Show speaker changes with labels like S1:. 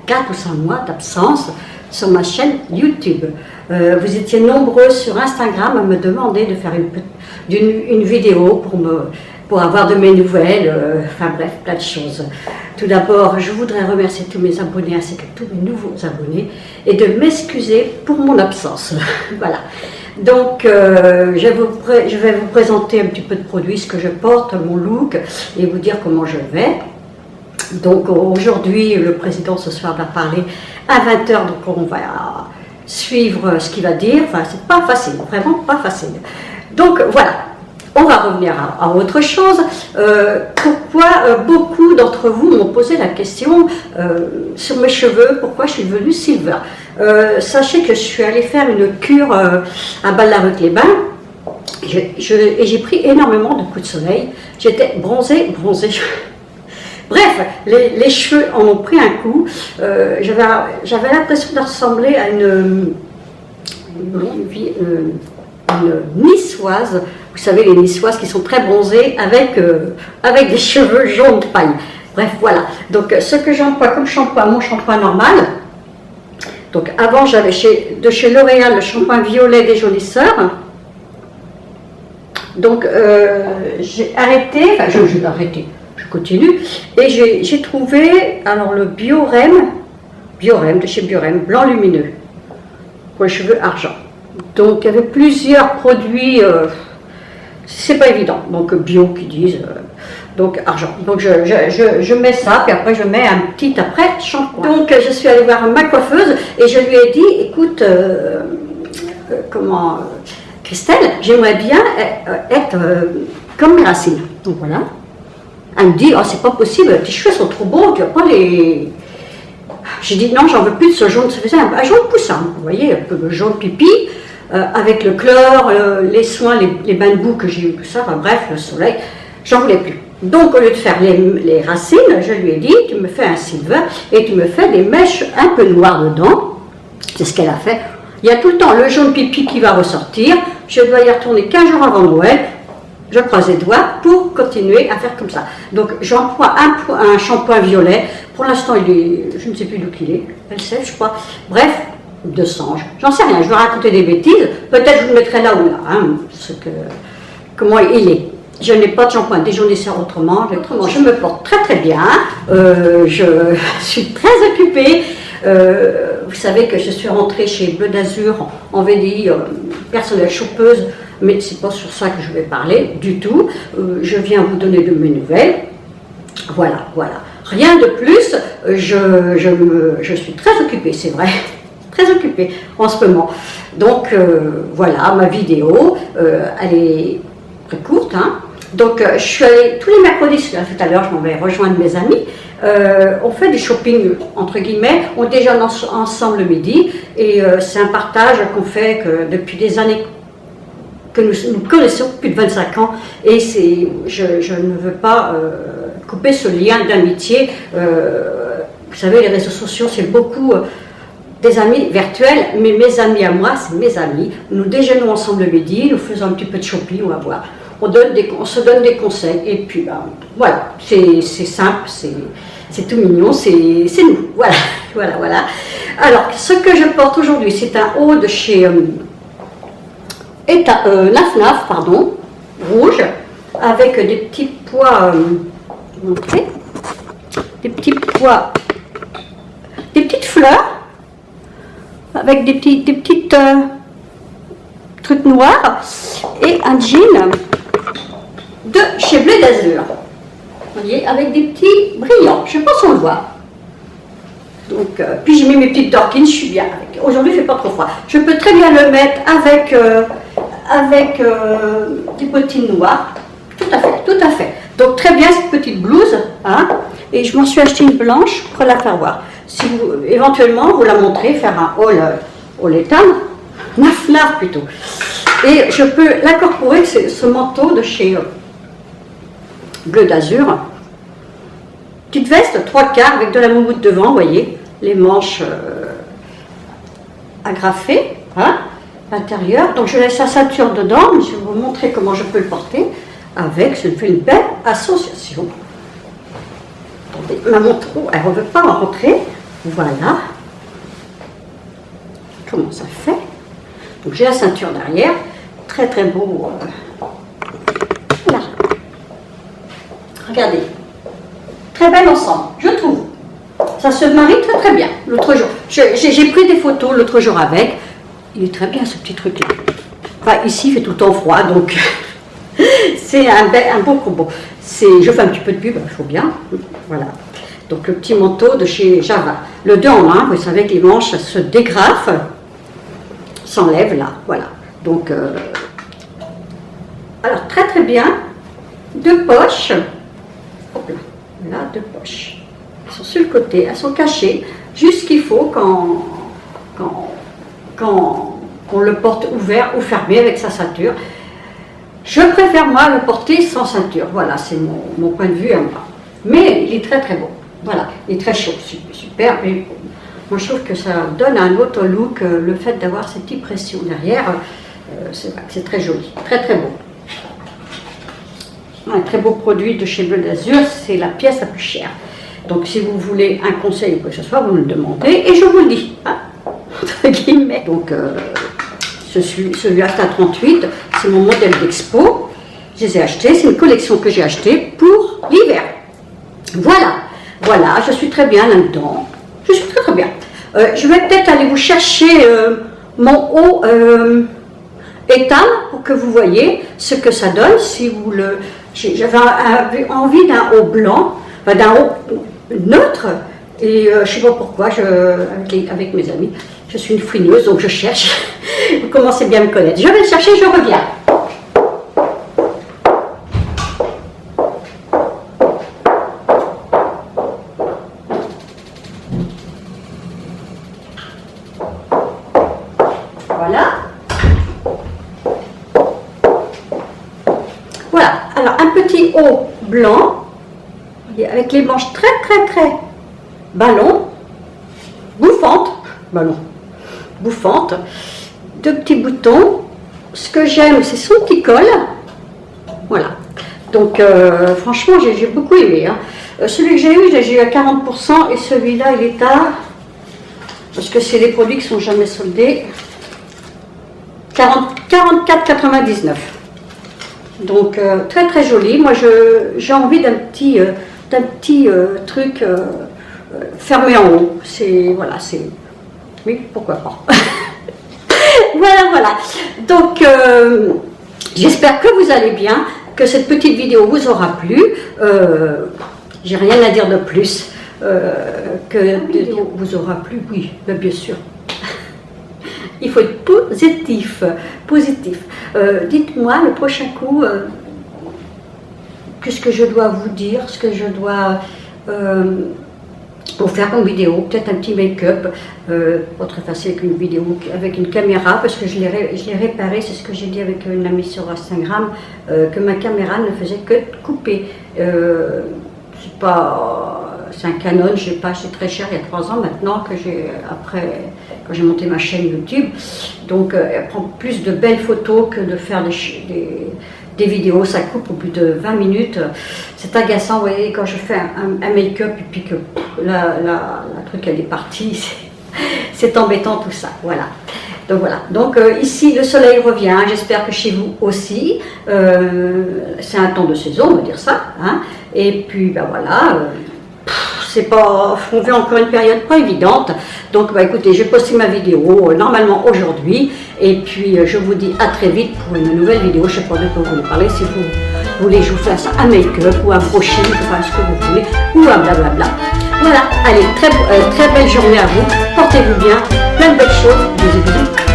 S1: 4 ou 5 mois d'absence sur ma chaîne YouTube. Vous étiez nombreux sur Instagram à me demander de faire une vidéo pour avoir de mes nouvelles, enfin bref, plein de choses. Tout d'abord, je voudrais remercier tous mes abonnés ainsi que tous mes nouveaux abonnés et de m'excuser pour mon absence. Voilà. Donc, je vais vous présenter un petit peu de produits, ce que je porte, mon look, et vous dire comment je vais. Donc, aujourd'hui, le président ce soir va parler à 20 h, donc on va suivre ce qu'il va dire. Enfin, c'est pas facile, vraiment pas facile. Donc, voilà. On va revenir à autre chose. Pourquoi beaucoup d'entre vous m'ont posé la question sur mes cheveux, pourquoi je suis devenue silver. Sachez que je suis allée faire une cure à Val-la-Rue-les-Bains et j'ai pris énormément de coups de soleil. J'étais bronzée. Bref, les cheveux en ont pris un coup. J'avais l'impression de ressembler à une niçoise. Vous savez, les niçoises qui sont très bronzées avec des cheveux jaunes paille. Bref, voilà. Donc, ce que j'emploie comme shampoing, mon shampoing normal. Donc, avant, j'avais de chez L'Oréal le shampoing violet déjaunisseur. Donc, j'ai arrêté, enfin, je l'ai arrêté, je continue. Et j'ai trouvé, alors, le Biorem de chez Biorem, blanc lumineux, pour les cheveux argent. Donc, il y avait plusieurs produits, c'est pas évident, donc bio qui disent, donc argent. Donc, je mets ça, puis après, je mets un petit après shampoing. Donc, je suis allée voir ma coiffeuse et je lui ai dit, écoute, Christelle, j'aimerais bien être comme mes racines. Donc, voilà. Elle me dit, oh, c'est pas possible, tes cheveux sont trop beaux, tu vas pas les... J'ai dit, non, j'en veux plus de ce jaune, ça faisait un jaune poussin, vous voyez, un peu le jaune pipi, avec le chlore, les soins, les bains de boue que j'ai eu, tout ça, enfin, bref, le soleil, j'en voulais plus. Donc, au lieu de faire les racines, je lui ai dit, tu me fais un silver et tu me fais des mèches un peu noires dedans. C'est ce qu'elle a fait. Il y a tout le temps le jaune pipi qui va ressortir. Je dois y retourner 15 jours avant Noël. Je croise les doigts pour continuer à faire comme ça. Donc, j'emploie un shampoing violet. Pour l'instant, je ne sais plus d'où qu'il est. LCF, je crois. Bref, de Sange. J'en sais rien. Je vais raconter des bêtises. Peut-être je vous le mettrai là ou là. Hein, comment il est. Je n'ai pas de shampoing déjaunisseur autrement. Je me porte très très bien. Je suis très occupée. Vous savez que je suis rentrée chez Bleu d'Azur en VDI, personnel chopeuse, mais c'est pas sur ça que je vais parler du tout. Je viens vous donner de mes nouvelles. Voilà. Rien de plus. Je suis très occupée, c'est vrai. Très occupée en ce moment. Donc voilà, ma vidéo, elle est très courte, hein. Donc, je suis allée tous les mercredis, tout à l'heure, je m'en vais rejoindre mes amis. On fait du shopping, entre guillemets, on déjeune ensemble le midi, et c'est un partage qu'on fait depuis des années, que nous connaissons, plus de 25 ans, et je ne veux pas couper ce lien d'amitié. Vous savez, les réseaux sociaux, c'est beaucoup des amis virtuels, mais mes amis à moi, c'est mes amis. Nous déjeunons ensemble le midi, nous faisons un petit peu de shopping, on va voir. On se donne des conseils, et puis voilà, c'est simple, c'est tout mignon, c'est nous, voilà. Alors, ce que je porte aujourd'hui, c'est un haut de chez Naf, pardon, rouge, avec des petits pois, des petites fleurs, avec des petites trucs noirs, et un jean de chez Bleu d'Azur, vous voyez, avec des petits brillants, je ne sais pas si on le voit. Donc, puis j'ai mis mes petites dorkines, je suis bien avec. Aujourd'hui, il ne fait pas trop froid. Je peux très bien le mettre avec des bottines noires, tout à fait. Donc très bien cette petite blouse, hein, et je m'en suis acheté une blanche pour la faire voir. Si vous, éventuellement, vous la montrez, faire un haul étal, naf plutôt. Et je peux l'incorporer, ce manteau de chez Bleu d'Azur. Petite veste, 3/4 avec de la moumoute devant, vous voyez, les manches agrafées, hein, l'intérieur. Donc je laisse la ceinture dedans, mais je vais vous montrer comment je peux le porter avec, je fais une belle association. Attendez, ma montre, elle ne veut pas en rentrer. Voilà. Comment ça fait. Donc j'ai la ceinture derrière. Très très beau. Voilà. Regardez. Très bel ensemble, je trouve. Ça se marie très très bien. L'autre jour, j'ai pris des photos l'autre jour avec. Il est très bien ce petit truc là. Enfin ici il fait tout le temps froid donc c'est un bon combo. Je fais un petit peu de pub, il faut bien. Voilà. Donc le petit manteau de chez Java. Le 2 en 1, vous savez que les manches se dégrafent, s'enlèvent là, voilà. Donc, alors très très bien. 2 poches. Hop là, là 2 poches. Elles sont sur le côté, elles sont cachées, juste ce qu'il faut quand on le porte ouvert ou fermé avec sa ceinture. Je préfère moi le porter sans ceinture, voilà, c'est mon point de vue à moi. Mais il est très très beau. Voilà, il est très chaud, super, mais moi je trouve que ça donne un autre look, le fait d'avoir ces petites pressions derrière, c'est très joli, très très beau. Un très beau produit de chez Bleu d'Azur, c'est la pièce la plus chère. Donc si vous voulez un conseil ou quoi que ce soit, vous me le demandez et je vous le dis, hein, entre guillemets. Donc celui-là c'est à 38, c'est mon modèle d'expo, je les ai achetés, c'est une collection que j'ai achetée pour l'hiver. Voilà. Voilà, je suis très bien là-dedans. Je suis très très bien. Je vais peut-être aller vous chercher mon haut étal pour que vous voyez ce que ça donne. Si vous le, j'avais envie d'un haut blanc, enfin, d'un haut neutre. Et je ne sais pas pourquoi, avec mes amis, je suis une fouineuse, donc je cherche. Vous commencez bien à me connaître. Je vais le chercher, je reviens. Voilà, alors un petit haut blanc, avec les manches très très très ballon, bouffante, 2 petits boutons. Ce que j'aime, c'est son petit col. Voilà, donc franchement j'ai beaucoup aimé. Hein. Celui que j'ai eu à 40% et celui-là il est à, parce que c'est des produits qui ne sont jamais soldés, 44,99. Donc très très joli. Moi j'ai envie d'un petit truc fermé en haut. C'est voilà, c'est oui, pourquoi pas. Voilà. Donc j'espère que vous allez bien, que cette petite vidéo vous aura plu. J'ai rien à dire de plus que la vidéo vous aura plu. Oui, bien sûr. Il faut être positif. Dites-moi le prochain coup qu'est-ce que je dois vous dire, ce que je dois pour faire comme vidéo, peut-être un petit make-up, pas très facile avec une vidéo, avec une caméra, parce que je l'ai réparé, c'est ce que j'ai dit avec une amie sur Instagram, que ma caméra ne faisait que couper. C'est un Canon, je sais pas, c'est très cher, il y a 3 ans maintenant que quand j'ai monté ma chaîne YouTube. Donc elle prend plus de belles photos que de faire des vidéos, ça coupe au bout de 20 minutes. C'est agaçant, vous voyez, quand je fais un make-up et puis que la truc elle est partie, c'est embêtant tout ça, voilà. Donc voilà, donc ici le soleil revient, j'espère que chez vous aussi, c'est un temps de saison, on va dire ça, hein. Et puis ben voilà, on vit encore une période pas évidente, donc bah, écoutez, je vais poster ma vidéo normalement aujourd'hui, et puis je vous dis à très vite pour une nouvelle vidéo. Je ne sais pas de quoi vous voulez parler, si vous voulez que je vous fasse un make-up ou un brushing, enfin ce que vous voulez, ou un blablabla. Voilà, allez, très belle journée à vous, portez-vous bien, plein de belles choses, bisous.